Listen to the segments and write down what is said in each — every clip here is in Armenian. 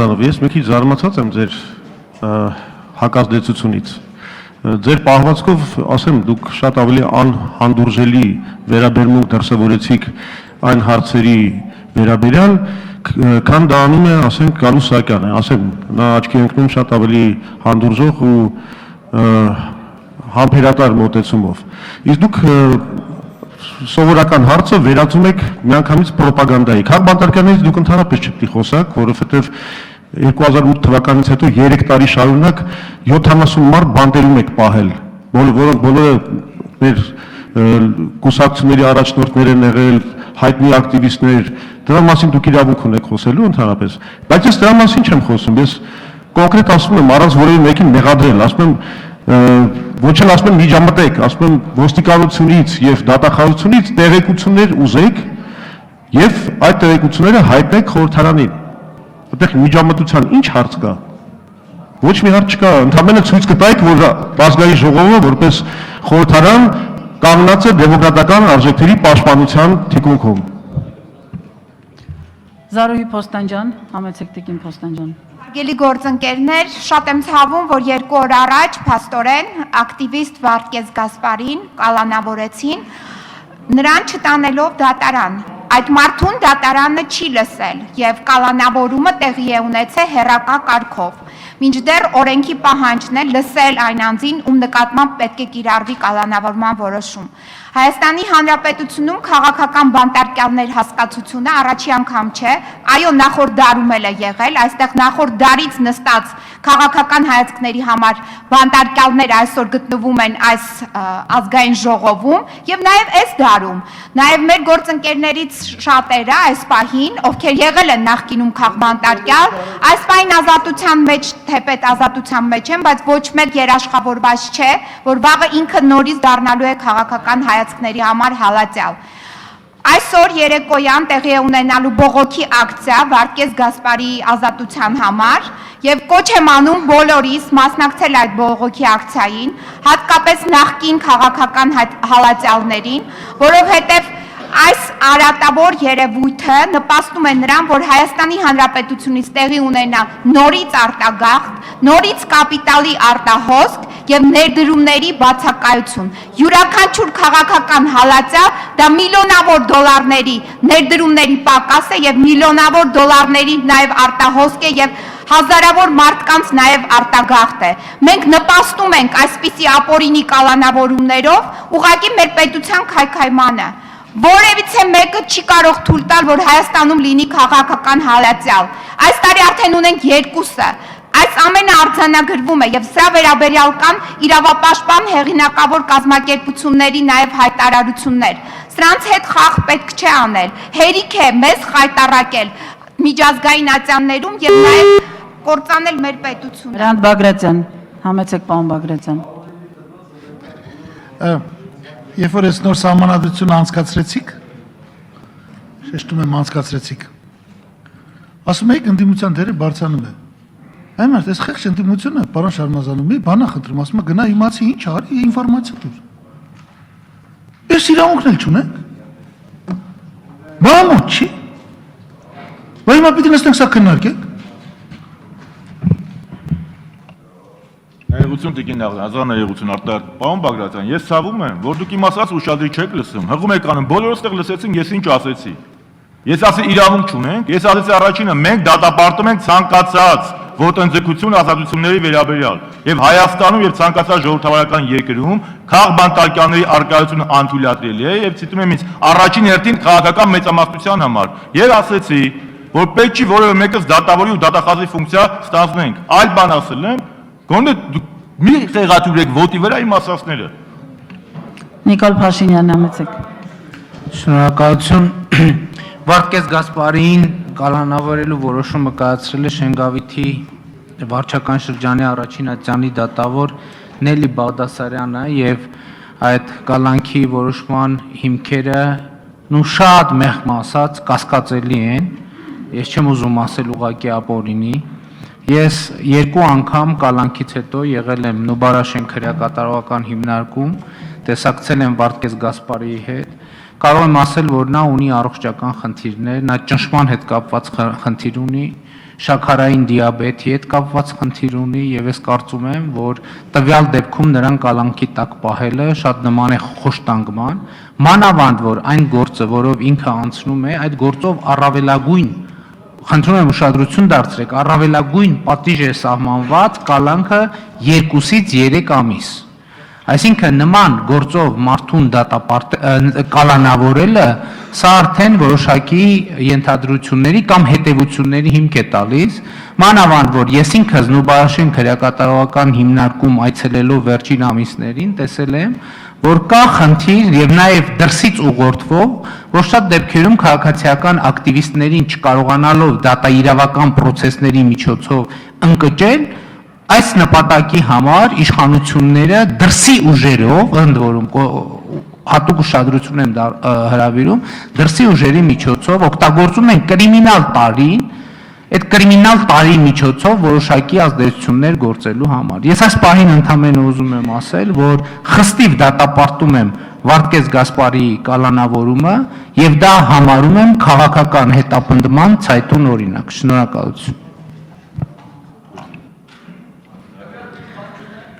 Ռամազանով, ես մի քիչ զարմացած եմ ձեր հակազդեցությունից։ Ձեր պահվածքով, ասեմ, դուք շատ ավելի անհանդուրժելի վերաբերմունք դրսևորեցիք այն հարցերի վերաբերյալ, քան դա անում է, ասենք, Գալուս Սահակյանը, ասեմ, նա աչքի ընկնում շատ ավելի հանդուրժող ու համբերատար մոտեցումով։ Իսկ դուք սովորական հարցը վերածում եք միանգամից պրոպագանդայի։ Քաղբանտարկյանից դուք ընդհանրապես չպետք է խոսաք, որովհետև 2008 թվականից հետո 3 տարի շարունակ 70 մարդ բանտերում եք պահել, որոնք բոլորը մեր կուսակցությունների առաջնորդներ են եղել, հայտնի ակտիվիստներ, դրա մասին դուք իրավունք ունեք խոսելու ընդհանրապես։ Բայց ես դրա մասին չեմ խոսում, ես կոնկրետ ասում եմ առանց որևէ մեկին մեղադրել, ասում եմ ոչ էլ ասում եմ միջամտեք, ասում եմ ոստիկանությունից եւ դատախազությունից տեղեկություններ ուզեք եւ այդ տեղեկությունները հայտնեք խորհրդարանին։ Այդտեղ միջամտության ինչ հարց կա։ Ոչ մի հարց չկա, ընդհանրապես ցույց կտայիք, որ ազգային ժողովը որպես խորհրդարան կանգնած է դեմոկրատական արժեքների պաշտպանության թիկունքում։ Զարուհի Փոստանջան, համեցեք տիկին Փոստանջան։ Գելի գործընկերներ, շատ եմ ցավում, որ 2 օր առաջ փաստորեն ակտիվիստ Վարդգես Գասպարին կալանավորեցին, նրան չտանելով դատարան։ Այդ մարդուն դատարանը չի լսել եւ կալանավորումը տեղի է ունեցել հեռակա կարգով։ Մինչդեռ օրենքի պահանջն է լսել այն անձին, ում նկատմամբ պետք է կիրառվի կալանավորման որոշում։ Հայաստանի Հանրապետությունում քաղաքական բանտարկյալներ հասկացությունը առաջի անգամ չէ, այո, նախորդ դարում էլ է եղել, այստեղ նախորդ դարից նստած քաղաքական հայացքների համար բանտարկյալներ այսօր գտնվում են այս ազգային ժողովում եւ նաեւ այս դարում, նաեւ մեր գործընկերներից շատերը այս պահին, ովքեր եղել են նախկինում քաղբանտարկյալ, այս պահին ազատության մեջ, թեպետ ազատության մեջ են, բայց ոչ մեկ երաշխավորված չէ, որ վաղը ինքը նորից դառնալու է քաղաքական հայացքների համար հալածյալ։ Այսօր երեկոյան տեղի է ունենալու բողոքի ակցիա Վարդգես Գասպարի ազատության համար եւ կոչ եմ անում բոլորիս մասնակցել այդ բողոքի ակցիային, հատկապես նախկին քաղաքական հալածյալներին, որովհետեւ այս արատավոր երևույթը նպաստում է նրան, որ Հայաստանի Հանրապետությունից տեղի ունենա նորից արտագաղթ, նորից կապիտալի արտահոսք եւ ներդրումների բացակայություն։ Յուրաքանչյուր քաղաքական հալածյալ դա միլիոնավոր դոլարների ներդրումների պակաս է եւ միլիոնավոր դոլարների նաեւ արտահոսք է եւ հազարավոր մարդկանց նաեւ արտագաղթ է։ Մենք նպաստում ենք այսպիսի ապօրինի կալանավորումներով ուղղակի մեր պետության քայքայմանը։ Որևիցե մեկը չի կարող թույլ տալ, որ Հայաստանում լինի քաղաքական հալածյալ։ Այս տարի արդեն ունենք 2-ը։ Այս ամենը արձանագրվում է եւ սրա վերաբերյալ կան իրավապաշտպան հեղինակավոր կազմակերպությունների նաեւ հայտարարություններ։ Սրանց հետ խաղ պետք չէ անել։ Հերիք է մեզ խայտառակել միջազգային ատյաններում եւ նաեւ կործանել մեր պետությունը։ Հրանտ Բագրատյան, համեցեք պարոն Բագրատյան։ Երբ որ ես նոր սահմանադրություն անցկացրեցիք, շեշտում եմ անցկացրեցիք, ասում եք ընդդիմության դերը բարձրանում է։ Այն մարդ, այս խեղճ ընդդիմությունը, պարոն Շարմազանov, մի բան է խնդրում, ասում է գնա իմացի ինչ արի, ինֆորմացիա տուր։ Ես իրավունքն էլ չունենք։ Բա մոտ չի։ Բայց հիմա պիտի նստենք սա քննարկենք։ Ներողություն տիկին ազգան ներողություն արտահայտ պարոն Բագրատյան, ես ցավում եմ, որ դուք իմ ասած ուշադրի չեք լսում, հղում եք անում, բոլորս տեղ լսեցին, ես ինչ ասեցի։ Ես ասի իրավունք չունենք, ես ասեցի առաջինը մենք դատապարտում ենք ցանկացած ոտնձգություն ազատությունների վերաբերյալ եւ Հայաստանում եւ ցանկացած ժողովրդավարական երկրում քաղբանտարկյալների արկայությունը անթույլատրելի է եւ ցիտում եմ ինձ առաջին հերթին քաղաքական մեծամասնության համար եւ ասեցի, որ պետք չի որևէ մեկս դատավորի ու դատախազի ֆունկցիա ստանձնենք, այլ բան ասել եմ, գոնե մի խեղաթյուրեք ոտի վրա իմ ասածները։ Նիկոլ Փաշինյան, համեցեք։ Շնորհակալություն։ Վարդգես Գասպարին կալանավորելու որոշումը կայացրել է Շենգավիթի վարչական շրջանի առաջին ատյանի դատավոր Նելի Բաղդասարյանը եւ այդ կալանքի որոշման հիմքերը շատ մեղմ ասած կասկածելի են։ Ես չեմ ուզում ասել ուղղակի ապօրինի։ Ես 2 անգամ կալանքից հետո եղել եմ Նուբարաշեն քրեակատարողական հիմնարկում, տեսակցել եմ Վարդգես Գասպարիի հետ, կարող եմ ասել, որ նա ունի առողջական խնդիրներ, նա ճնշման հետ կապված խնդիր ունի, շաքարային դիաբետի հետ կապված խնդիր ունի եւ ես կարծում եմ, որ տվյալ դեպքում նրան կալանքի տակ պահելը շատ նման է խոշտանգման, մանավանդ որ այն գործը, որով ինքը անցնում է, այդ գործով առավելագույն խնդրում եմ ուշադրություն դարձրեք, առավելագույն պատիժ է սահմանված կալանքը 2-ից 3 ամիս։ Այսինքն նման գործով մարդուն կալանավորելը սա արդեն որոշակի ենթադրությունների կամ հետևությունների հիմք է տալիս, մանավանդ որ ես ինքս Նուբարաշեն քրեակատարողական հիմնարկում այցելելով վերջին ամիսներին տեսել եմ, որ կա խնդիր եւ նաեւ դրսից ուղղորդվող, որ շատ դեպքերում քաղաքացիական ակտիվիստներին չկարողանալով դատաիրավական process-ների միջոցով ընկճել, այս նպատակի համար իշխանությունները դրսի ուժերով, ընդ որում հատուկ ուշադրություն եմ հրավիրում, դրսի ուժերի միջոցով օգտագործում են կրիմինալ տարին, այդ կրիմինալ տարի միջոցով որոշակի ազդեցություններ գործելու համար։ Ես այս պահին ընդհանրապես ուզում եմ ասել, որ խստիվ դատապարտում եմ Վարդգես Գասպարիի կալանավորումը եւ դա համարում եմ քաղաքական հետապնդման ցայտուն օրինակ։ Շնորհակալություն։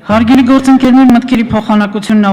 Հարգելի գործընկերներ, մտքերի փոխանակությունն